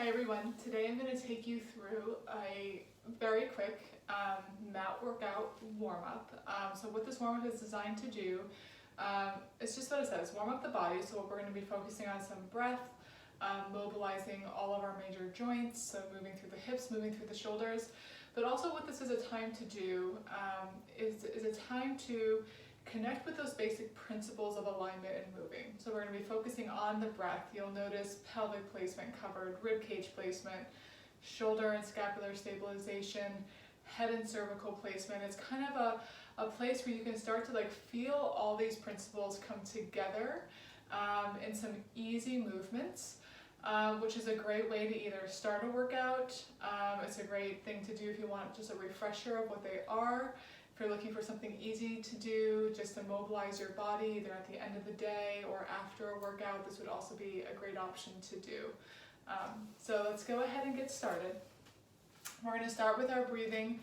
Hi everyone, today I'm going to take you through a very quick mat workout warm-up. So what this warm-up is designed to do, it's just what it says, warm up the body. So we're going to be focusing on some breath, mobilizing all of our major joints, so moving through the hips, moving through the shoulders. But also what this is a time to do is a time to connect with those basic principles of alignment and moving. So we're going to be focusing on the breath. You'll notice pelvic placement covered, rib cage placement, shoulder and scapular stabilization, head and cervical placement. It's kind of a place where you can start to feel all these principles come together in some easy movements, which is a great way to either start a workout. It's a great thing to do if you want just a refresher of what they are. If you're looking for something easy to do, just to mobilize your body either at the end of the day or after a workout, this would also be a great option to do. So let's go ahead and get started. We're going to start with our breathing,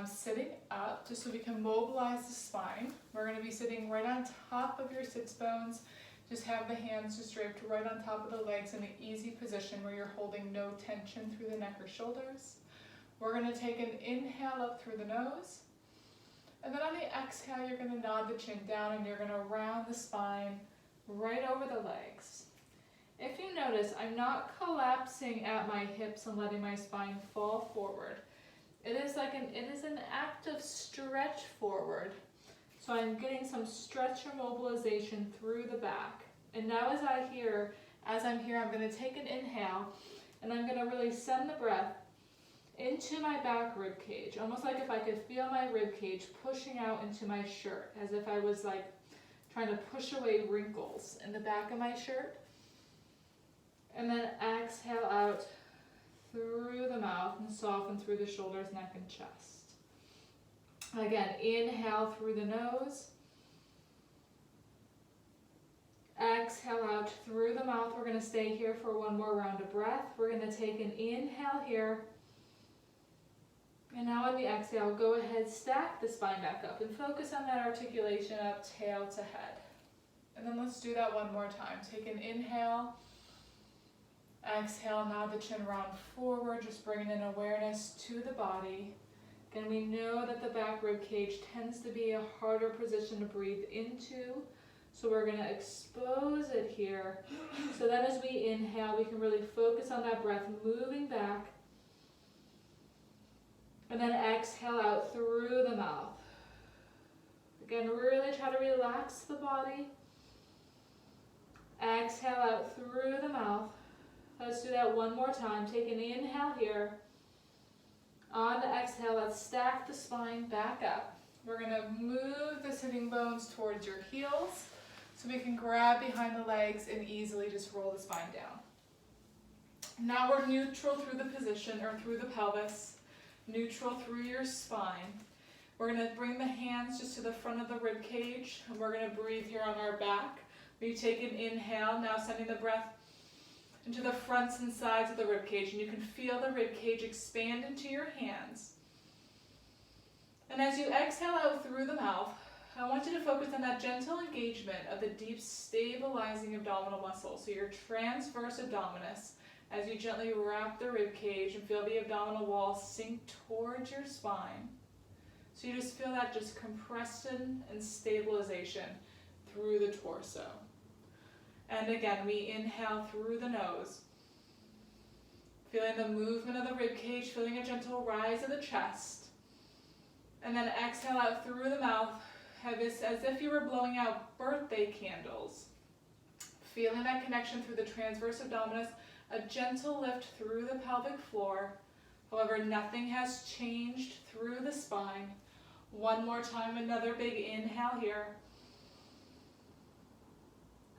sitting up just so we can mobilize the spine. We're going to be sitting right on top of your sits bones. Just have the hands just draped right on top of the legs in an easy position where you're holding no tension through the neck or shoulders. We're going to take an inhale up through the nose. And then on the exhale, you're going to nod the chin down and you're going to round the spine right over the legs. If you notice, I'm not collapsing at my hips and letting my spine fall forward. It is an active stretch forward. So I'm getting some stretch or mobilization through the back. And now as I'm here, I'm going to take an inhale and I'm going to really send the breath into my back rib cage, almost like if I could feel my rib cage pushing out into my shirt, as if I was trying to push away wrinkles in the back of my shirt. And then exhale out through the mouth and soften through the shoulders, neck, and chest. Again, inhale through the nose. Exhale out through the mouth. We're going to stay here for one more round of breath. We're going to take an inhale here. And now on the exhale, go ahead, stack the spine back up and focus on that articulation up, tail to head. And then let's do that one more time. Take an inhale, exhale, nod the chin round forward, just bringing in awareness to the body. Again, we know that the back rib cage tends to be a harder position to breathe into, so we're going to expose it here, so that as we inhale, we can really focus on that breath, moving back. And then exhale out through the mouth. Again, really try to relax the body. Exhale out through the mouth. Let's do that one more time. Take an inhale here. On the exhale, let's stack the spine back up. We're going to move the sitting bones towards your heels so we can grab behind the legs and easily just roll the spine down. Now we're neutral through the position or through the pelvis. Neutral through your spine. We're going to bring the hands just to the front of the rib cage, and we're going to breathe here on our back. We take an inhale, now sending the breath into the fronts and sides of the rib cage, and you can feel the rib cage expand into your hands. And as you exhale out through the mouth, I want you to focus on that gentle engagement of the deep stabilizing abdominal muscles, so your transverse abdominis, as you gently wrap the rib cage and feel the abdominal wall sink towards your spine. So you just feel that just compression and stabilization through the torso. And again, we inhale through the nose. Feeling the movement of the rib cage, feeling a gentle rise of the chest. And then exhale out through the mouth, have this as if you were blowing out birthday candles. Feeling that connection through the transverse abdominis, a gentle lift through the pelvic floor. However, nothing has changed through the spine. One more time, another big inhale here.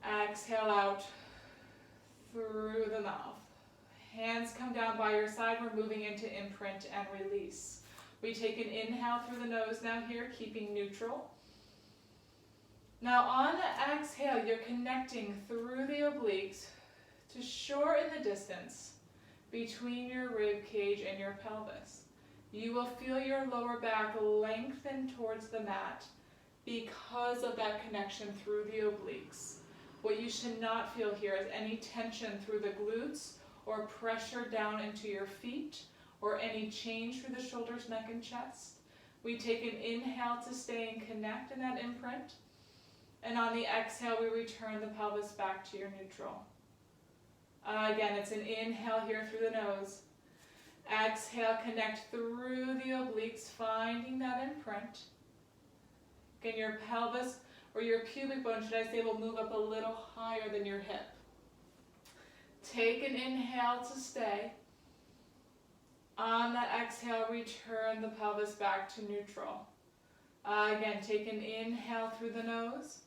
Exhale out through the mouth. Hands come down by your side. We're moving into imprint and release. We take an inhale through the nose now here, keeping neutral. Now on the exhale, you're connecting through the obliques to shorten the distance between your rib cage and your pelvis. You will feel your lower back lengthen towards the mat because of that connection through the obliques. What you should not feel here is any tension through the glutes or pressure down into your feet or any change through the shoulders, neck, and chest. We take an inhale to stay and connect in that imprint. And on the exhale, we return the pelvis back to your neutral. Again, it's an inhale here through the nose. Exhale, connect through the obliques, finding that imprint. Again, your pelvis or your pubic bone, should I say, will move up a little higher than your hip. Take an inhale to stay. On that exhale, return the pelvis back to neutral. Again, take an inhale through the nose.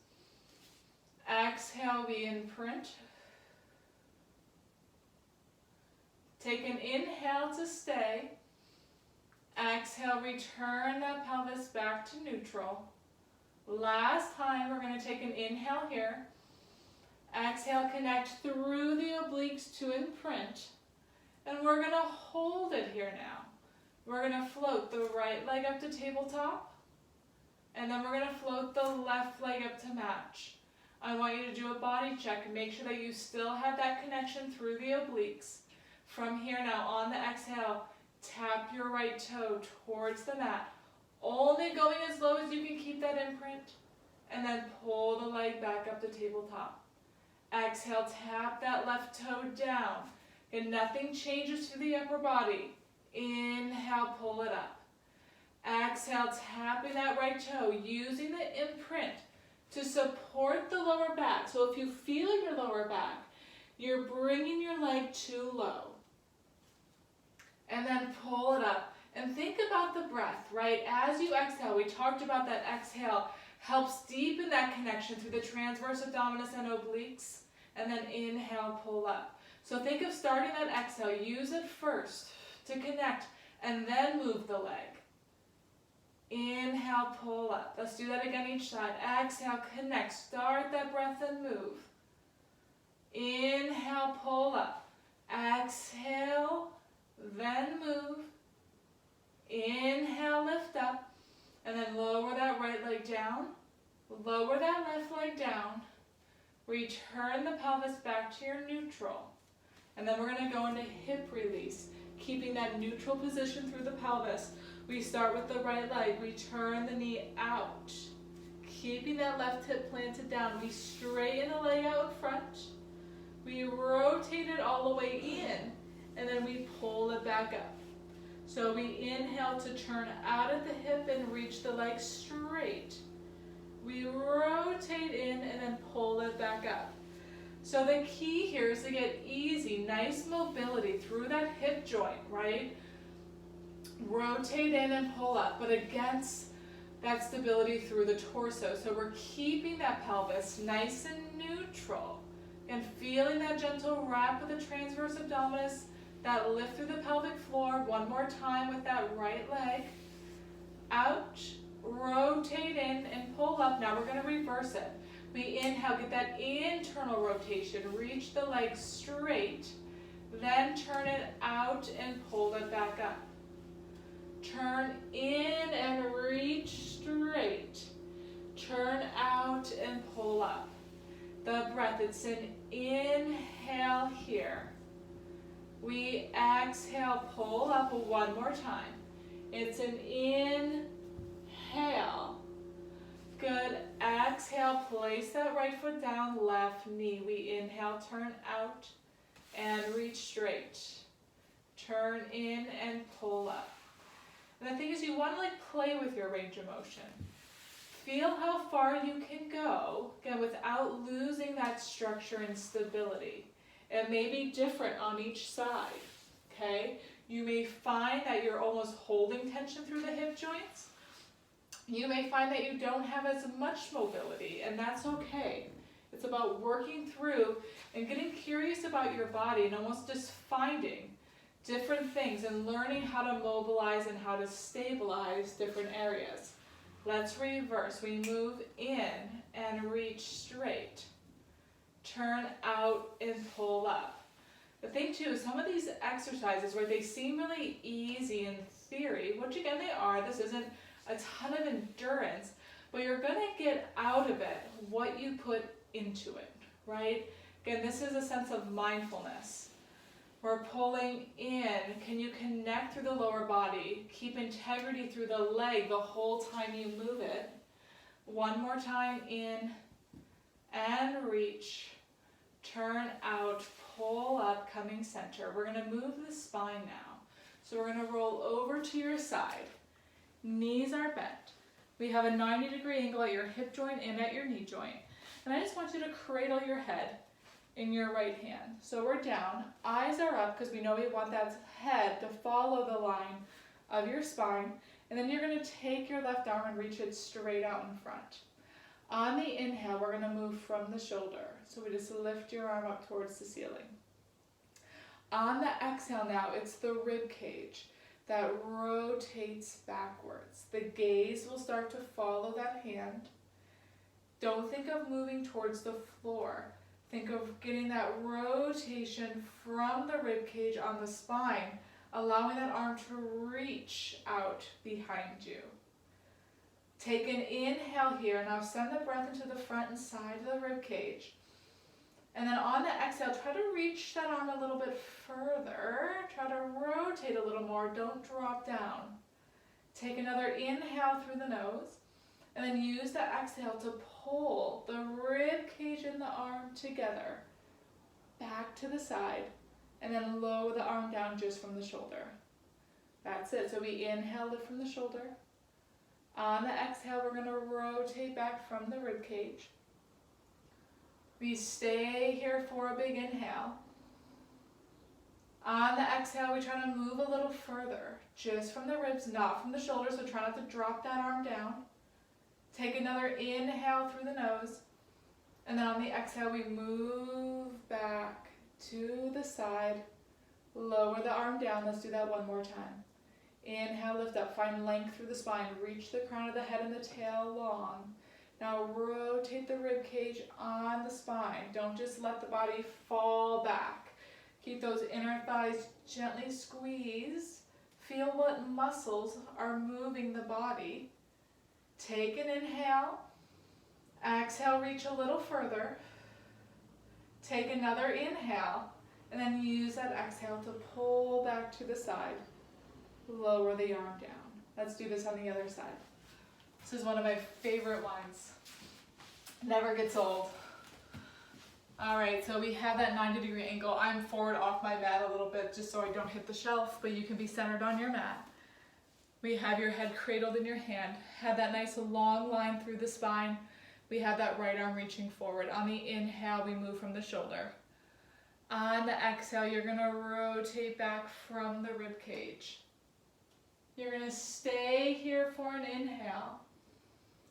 Exhale, we imprint. Take an inhale to stay. Exhale, return that pelvis back to neutral. Last time, we're going to take an inhale here. Exhale, connect through the obliques to imprint. And we're going to hold it here now. We're going to float the right leg up to tabletop. And then we're going to float the left leg up to match. I want you to do a body check and make sure that you still have that connection through the obliques. From here now, on the exhale, tap your right toe towards the mat. Only going as low as you can keep that imprint. And then pull the leg back up to tabletop. Exhale, tap that left toe down. And nothing changes to the upper body. Inhale, pull it up. Exhale, tapping that right toe, using the imprint to support the lower back. So if you feel your lower back, you're bringing your leg too low. And then pull it up. And think about the breath, right? As you exhale, we talked about that exhale helps deepen that connection through the transverse abdominis and obliques. And then inhale, pull up. So think of starting that exhale. Use it first to connect and then move the leg. Inhale, pull up. Let's do that again each side. Exhale, connect. Start that breath and move. Inhale, pull up. Exhale, then move. Inhale, lift up. And then lower that right leg down. Lower that left leg down. Return the pelvis back to your neutral. And then we're going to go into hip release, keeping that neutral position through the pelvis. We start with the right leg. We turn the knee out, keeping that left hip planted down. We straighten the leg out in front. We rotate it all the way in, and then we pull it back up. So we inhale to turn out at the hip and reach the leg straight. We rotate in and then pull it back up. So the key here is to get easy, nice mobility through that hip joint, right? Rotate in and pull up, but against that stability through the torso. So we're keeping that pelvis nice and neutral and feeling that gentle wrap of the transverse abdominis, that lift through the pelvic floor. One more time with that right leg. Out, rotate in and pull up. Now we're going to reverse it. We inhale, get that internal rotation, reach the leg straight, then turn it out and pull it back up. Turn in and reach straight. Turn out and pull up. The breath, it's an inhale here. We exhale, pull up one more time. It's an inhale. Good. Exhale, place that right foot down, left knee. We inhale, turn out and reach straight. Turn in and pull up. And the thing is, you want to play with your range of motion. Feel how far you can go, again, without losing that structure and stability. It may be different on each side, okay? You may find that you're almost holding tension through the hip joints. You may find that you don't have as much mobility, and that's okay. It's about working through and getting curious about your body and almost just finding different things and learning how to mobilize and how to stabilize different areas. Let's reverse. We move in and reach straight. Turn out and pull up. The thing too is some of these exercises where they seem really easy in theory, which again they are, this isn't a ton of endurance, but you're going to get out of it what you put into it, right? Again, this is a sense of mindfulness. We're pulling in. Can you connect through the lower body? Keep integrity through the leg the whole time you move it. One more time, in and reach. Turn out, pull up, coming center. We're going to move the spine now. So we're going to roll over to your side. Knees are bent. We have a 90-degree angle at your hip joint and at your knee joint. And I just want you to cradle your head in your right hand. So we're down, eyes are up, because we know we want that head to follow the line of your spine. And then you're going to take your left arm and reach it straight out in front. On the inhale, we're going to move from the shoulder. So we just lift your arm up towards the ceiling. On the exhale now, it's the rib cage that rotates backwards. The gaze will start to follow that hand. Don't think of moving towards the floor. Think of getting that rotation from the rib cage on the spine, allowing that arm to reach out behind you. Take an inhale here. Now send the breath into the front and side of the rib cage. And then on the exhale, try to reach that arm a little bit further. Try to rotate a little more. Don't drop down. Take another inhale through the nose. And then use the exhale to pull the rib cage and the arm together. Back to the side. And then lower the arm down just from the shoulder. That's it. So we inhale, lift from the shoulder. On the exhale, we're going to rotate back from the rib cage. We stay here for a big inhale. On the exhale, we try to move a little further, just from the ribs, not from the shoulders, so try not to drop that arm down. Take another inhale through the nose, and then on the exhale, we move back to the side, lower the arm down. Let's do that one more time. Inhale, lift up, find length through the spine, reach the crown of the head and the tail long. Now rotate the rib cage on the spine. Don't just let the body fall back. Keep those inner thighs gently squeezed. Feel what muscles are moving the body. Take an inhale. Exhale, reach a little further. Take another inhale. And then use that exhale to pull back to the side. Lower the arm down. Let's do this on the other side. This is one of my favorite ones. Never gets old. All right, so we have that 90-degree angle. I'm forward off my mat a little bit just so I don't hit the shelf, but you can be centered on your mat. We have your head cradled in your hand. Have that nice long line through the spine. We have that right arm reaching forward. On the inhale, we move from the shoulder. On the exhale, you're gonna rotate back from the rib cage. You're gonna stay here for an inhale.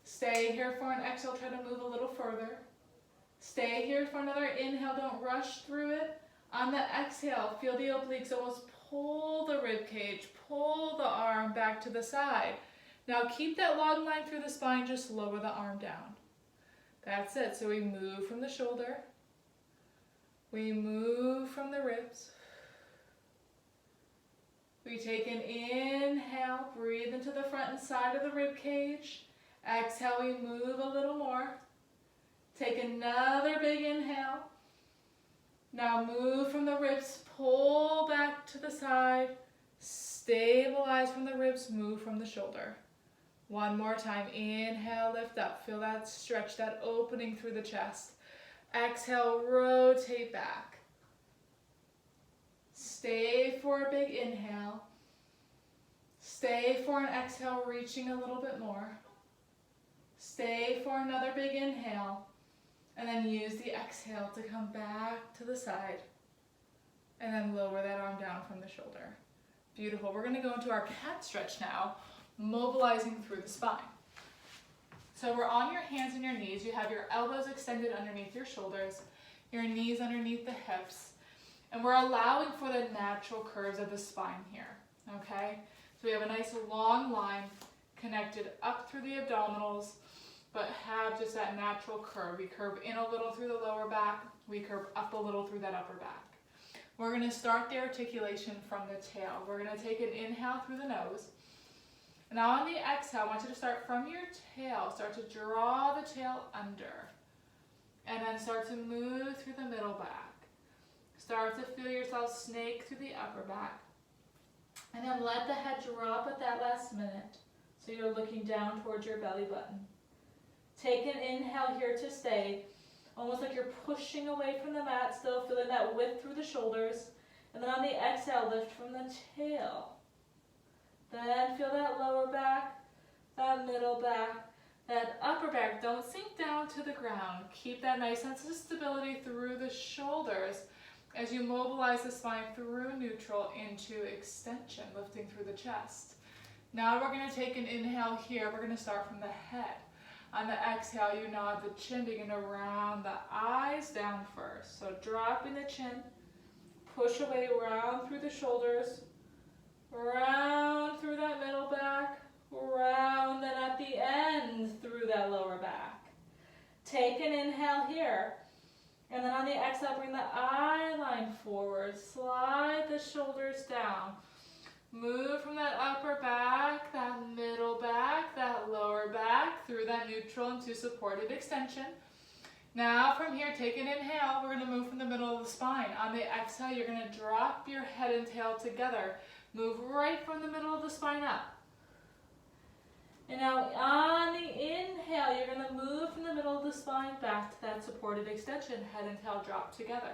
Stay here for an exhale, try to move a little further. Stay here for another inhale, don't rush through it. On the exhale, feel the obliques almost pull the rib cage, pull the arm back to the side. Now keep that long line through the spine, just lower the arm down. That's it, so we move from the shoulder. We move from the ribs. We take an inhale, breathe into the front and side of the rib cage. Exhale, we move a little more. Take another big inhale. Now move from the ribs, pull back to the side. Stabilize from the ribs, move from the shoulder. One more time, inhale, lift up. Feel that stretch, that opening through the chest. Exhale, rotate back. Stay for a big inhale. Stay for an exhale, reaching a little bit more. Stay for another big inhale. And then use the exhale to come back to the side. And then lower that arm down from the shoulder. Beautiful. We're going to go into our cat stretch now, mobilizing through the spine. So we're on your hands and your knees. You have your elbows extended underneath your shoulders, your knees underneath the hips. And we're allowing for the natural curves of the spine here, okay? So we have a nice long line connected up through the abdominals, but have just that natural curve. We curve in a little through the lower back. We curve up a little through that upper back. We're going to start the articulation from the tail. We're going to take an inhale through the nose. Now on the exhale, I want you to start from your tail. Start to draw the tail under. And then start to move through the middle back. Start to feel yourself snake through the upper back. And then let the head drop at that last minute. So you're looking down towards your belly button. Take an inhale here to stay. Almost like you're pushing away from the mat, still feeling that width through the shoulders. And then on the exhale, lift from the tail. Then feel that lower back, that middle back, that upper back. Don't sink down to the ground. Keep that nice sense of stability through the shoulders as you mobilize the spine through neutral into extension, lifting through the chest. Now we're going to take an inhale here. We're going to start from the head. On the exhale, you nod the chin, begin to round the eyes down first. So dropping the chin, push away, round through the shoulders, round through that middle back, round, and at the end through that lower back. Take an inhale here. And then on the exhale, bring the eye line forward. Slide the shoulders down. Move from that upper back, that middle back, that lower back, through that neutral into supported extension. Now from here, take an inhale. We're going to move from the middle of the spine. On the exhale, you're going to drop your head and tail together. Move right from the middle of the spine up. And now on the inhale, you're going to move from the middle of the spine back to that supported extension. Head and tail drop together.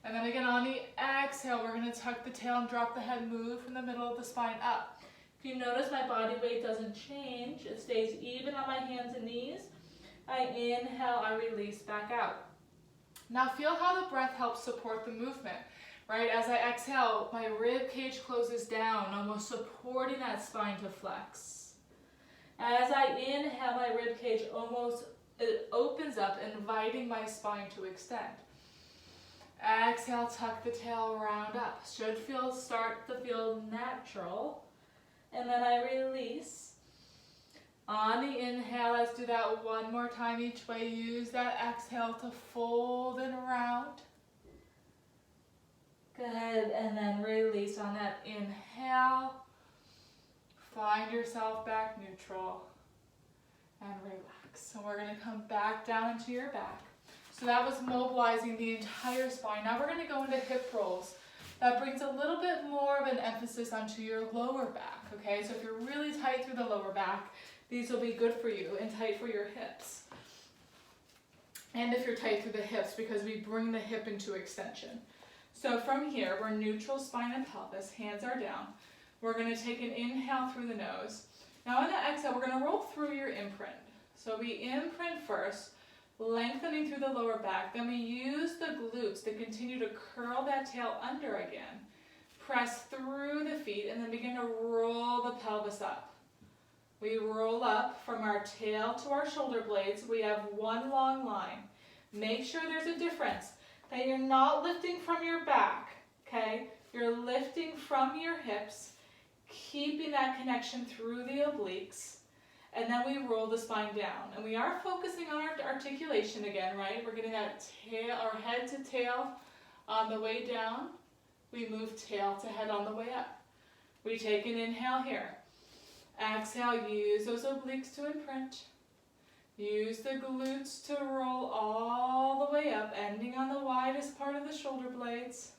And then again on the exhale, we're going to tuck the tail and drop the head, move from the middle of the spine up. If you notice my body weight doesn't change, it stays even on my hands and knees. I inhale, I release back out. Now feel how the breath helps support the movement, right? As I exhale, my rib cage closes down, almost supporting that spine to flex. As I inhale, my rib cage it opens up, inviting my spine to extend. Exhale, tuck the tail, round up. Should start to feel natural. And then I release. On the inhale, let's do that one more time each way. Use that exhale to fold and round. Good, and then release on that inhale. Find yourself back neutral and relax. So we're going to come back down into your back. So that was mobilizing the entire spine. Now we're going to go into hip rolls. That brings a little bit more of an emphasis onto your lower back, okay? So if you're really tight through the lower back, these will be good for you and tight for your hips. And if you're tight through the hips, because we bring the hip into extension. So from here, we're neutral spine and pelvis, hands are down. We're going to take an inhale through the nose. Now on the exhale, we're going to roll through your imprint. So we imprint first, lengthening through the lower back. Then we use the glutes to continue to curl that tail under again. Press through the feet and then begin to roll the pelvis up. We roll up from our tail to our shoulder blades. We have one long line. Make sure there's a difference, that you're not lifting from your back, okay? You're lifting from your hips, keeping that connection through the obliques. And then we roll the spine down. And we are focusing on our articulation again, right? We're getting that tail, our head to tail on the way down. We move tail to head on the way up. We take an inhale here. Exhale, use those obliques to imprint. Use the glutes to roll all the way up, ending on the widest part of the shoulder blades.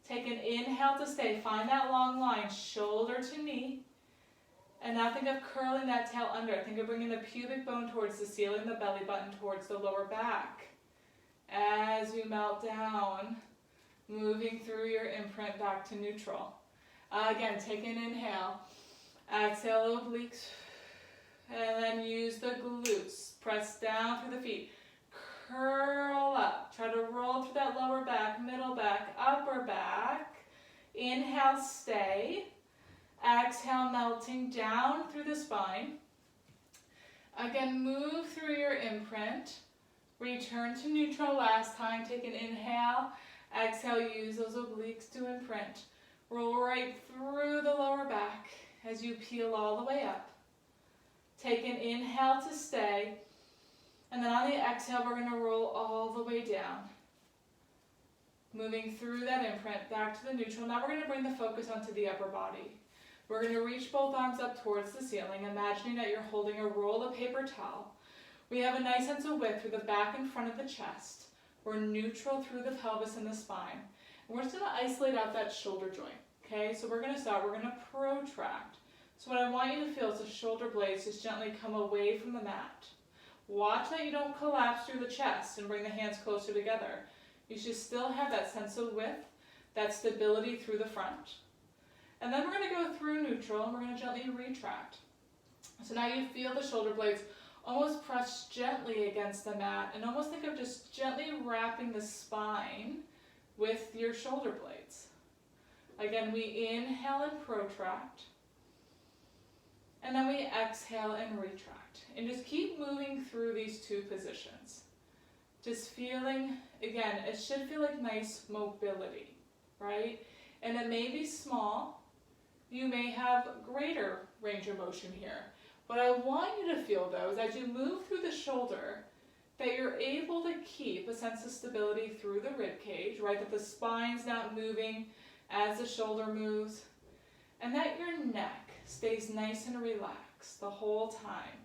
Take an inhale to stay. Find that long line, shoulder to knee. And now think of curling that tail under. Think of bringing the pubic bone towards the ceiling, the belly button towards the lower back. As you melt down, moving through your imprint back to neutral. Again, take an inhale. Exhale, obliques. And then use the glutes. Press down through the feet. Curl up. Try to roll through that lower back, middle back, upper back. Inhale, stay. Exhale, melting down through the spine. Again, move through your imprint. Return to neutral last time. Take an inhale. Exhale, use those obliques to imprint. Roll right through the lower back as you peel all the way up. Take an inhale to stay. And then on the exhale, we're going to roll all the way down. Moving through that imprint back to the neutral. Now we're going to bring the focus onto the upper body. We're going to reach both arms up towards the ceiling, imagining that you're holding a roll of paper towel. We have a nice sense of width through the back and front of the chest. We're neutral through the pelvis and the spine. And we're just gonna isolate out that shoulder joint, okay? So we're gonna protract. So what I want you to feel is the shoulder blades just gently come away from the mat. Watch that you don't collapse through the chest and bring the hands closer together. You should still have that sense of width, that stability through the front. And then we're gonna go through neutral and we're gonna gently retract. So now you feel the shoulder blades almost press gently against the mat, and almost think of just gently wrapping the spine with your shoulder blades. Again, we inhale and protract, and then we exhale and retract. And just keep moving through these two positions. Just feeling, again, it should feel like nice mobility, right? And it may be small. You may have greater range of motion here. What I want you to feel, though, is as you move through the shoulder, that you're able to keep a sense of stability through the rib cage, right? That the spine's not moving as the shoulder moves, and that your neck stays nice and relaxed the whole time,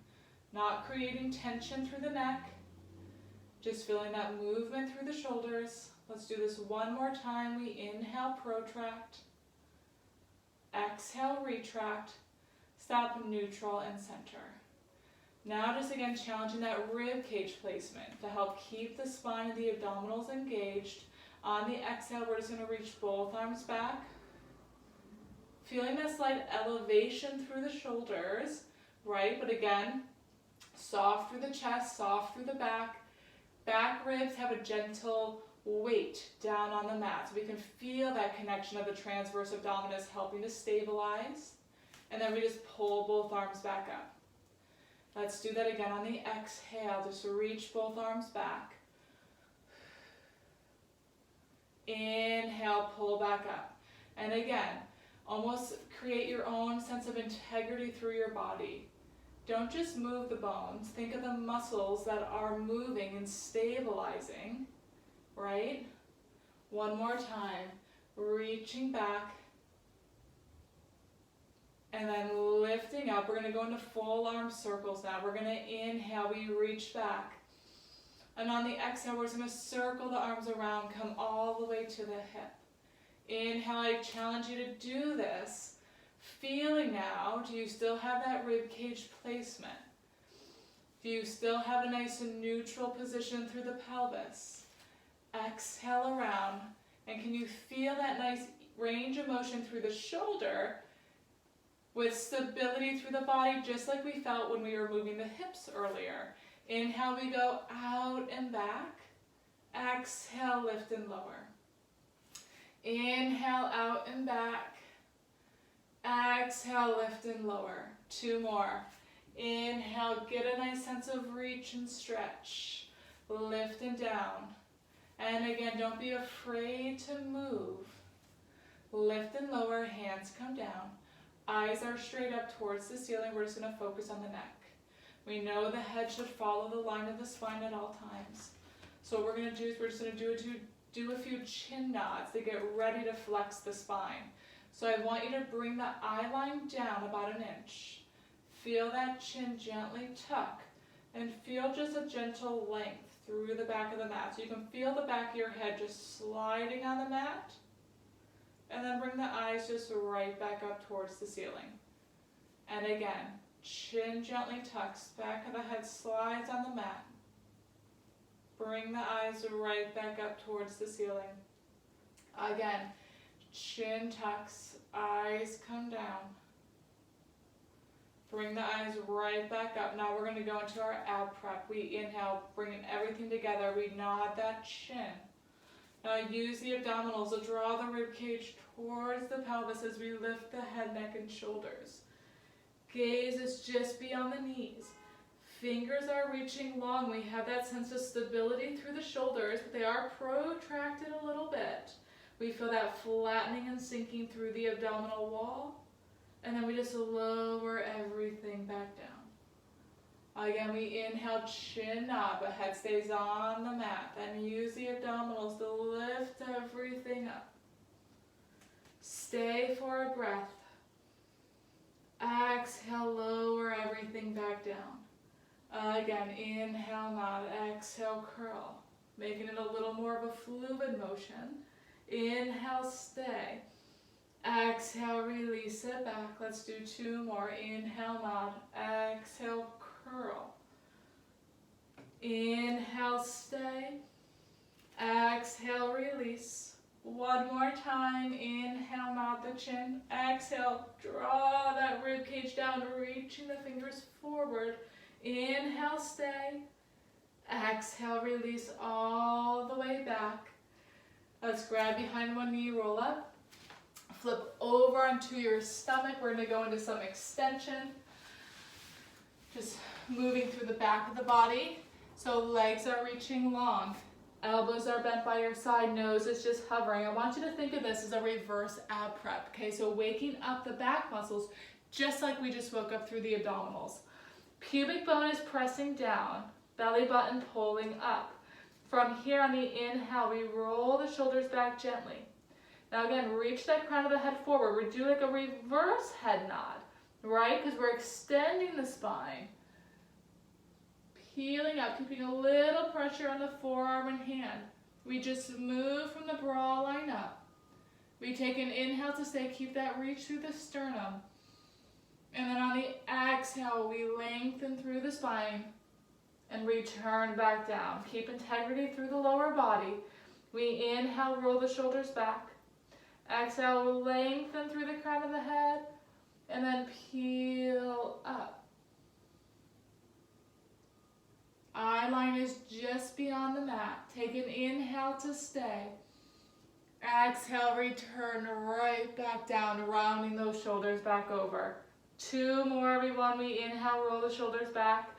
not creating tension through the neck, just feeling that movement through the shoulders. Let's do this one more time. We inhale, protract, exhale, retract, stop, neutral, and center. Now just again challenging that rib cage placement to help keep the spine and the abdominals engaged. On the exhale, we're just going to reach both arms back. Feeling that slight elevation through the shoulders, right? But again, soft through the chest, soft through the back. Back ribs have a gentle weight down on the mat. So we can feel that connection of the transverse abdominis helping to stabilize. And then we just pull both arms back up. Let's do that again on the exhale. Just reach both arms back. Inhale, pull back up. And again, almost create your own sense of integrity through your body. Don't just move the bones. Think of the muscles that are moving and stabilizing, right? One more time. Reaching back. And then lifting up. We're going to go into full arm circles now. We're going to inhale, we reach back. And on the exhale, we're just going to circle the arms around, come all the way to the hip. Inhale, I challenge you to do this. Feeling now, do you still have that rib cage placement? Do you still have a nice and neutral position through the pelvis? Exhale around. And can you feel that nice range of motion through the shoulder with stability through the body, just like we felt when we were moving the hips earlier? Inhale, we go out and back. Exhale, lift and lower. Inhale, out and back. Exhale, lift and lower. Two more. Inhale, get a nice sense of reach and stretch. Lift and down. And again, don't be afraid to move. Lift and lower, hands come down. Eyes are straight up towards the ceiling. We're just going to focus on the neck. We know the head should follow the line of the spine at all times. So what we're going to do is we're just going to do a few chin nods to get ready to flex the spine. So I want you to bring the eye line down about 1 inch. Feel that chin gently tuck and feel just a gentle length through the back of the mat. So you can feel the back of your head just sliding on the mat. And then bring the eyes just right back up towards the ceiling. And again, chin gently tucks, back of the head slides on the mat. Bring the eyes right back up towards the ceiling. Again, chin tucks, eyes come down. Bring the eyes right back up. Now we're going to go into our ab prep. We inhale, bringing everything together. We nod that chin. Now use the abdominals to draw the rib cage towards the pelvis as we lift the head, neck, and shoulders. Gaze is just beyond the knees. Fingers are reaching long. We have that sense of stability through the shoulders, but they are protracted a little bit. We feel that flattening and sinking through the abdominal wall. And then we just lower everything back down. Again, we inhale, chin up, but head stays on the mat. Then use the abdominals to lift everything up. Stay for a breath. Exhale, lower everything back down. Again, inhale, nod, exhale, curl. making it a little more of a fluid motion. Inhale, stay. Exhale, release it back. Let's do 2 more. Inhale, nod. Exhale, curl. Inhale, stay. Exhale, release. 1 more time. Inhale, nod the chin. Exhale, draw that rib cage down, reaching the fingers forward. Inhale, stay. Exhale, release all the way back. Let's grab behind one knee, roll up. Flip over onto your stomach. We're going to go into some extension. Just moving through the back of the body. So legs are reaching long. Elbows are bent by your side. Nose is just hovering. I want you to think of this as a reverse ab prep. Okay, so waking up the back muscles just like we just woke up through the abdominals. Pubic bone is pressing down. Belly button pulling up. From here on the inhale, we roll the shoulders back gently. Now again, reach that crown of the head forward. We're doing like a reverse head nod, right? Because we're extending the spine. Peeling up, keeping a little pressure on the forearm and hand. We just move from the bra line up. We take an inhale to stay, keep that reach through the sternum. And then on the exhale, we lengthen through the spine and return back down. Keep integrity through the lower body. We inhale, roll the shoulders back. Exhale, lengthen through the crown of the head, and then peel up. Eye line is just beyond the mat. Take an inhale to stay. Exhale, return right back down, rounding those shoulders back over. 2 more, everyone. We inhale, roll the shoulders back.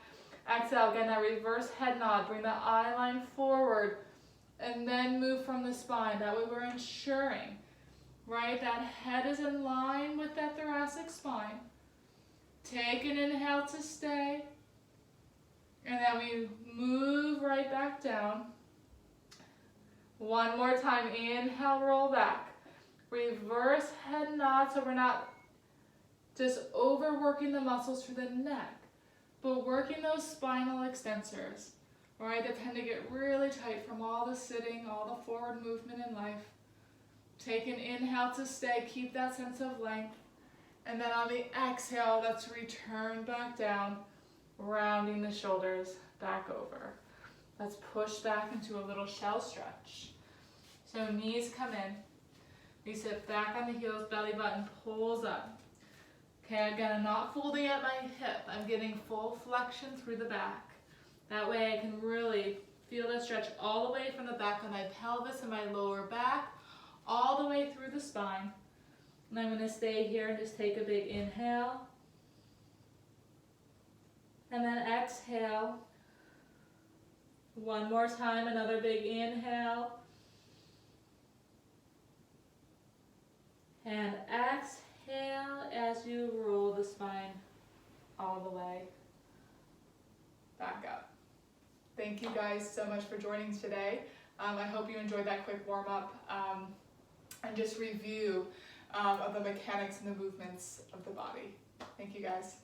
Exhale, again, that reverse head nod. Bring the eye line forward, and then move from the spine. That way we're ensuring, right, that head is in line with that thoracic spine. Take an inhale to stay. And then we move right back down. 1 more time. Inhale, roll back. Reverse head nod, so we're not just overworking the muscles through the neck, but working those spinal extensors, right, that tend to get really tight from all the sitting, all the forward movement in life. Take an inhale to stay. Keep that sense of length. And then on the exhale, let's return back down, rounding the shoulders back over. Let's push back into a little shell stretch. So knees come in. We sit back on the heels, belly button pulls up. Okay, again, I'm not folding at my hip. I'm getting full flexion through the back. That way I can really feel the stretch all the way from the back of my pelvis and my lower back, all the way through the spine. And I'm going to stay here and just take a big inhale. And then exhale. 1 more time, another big inhale. And exhale as you roll the spine all the way Back up. Thank you guys so much for joining today. I hope you enjoyed that quick warm-up and just review of the mechanics and the movements of the body. Thank you guys.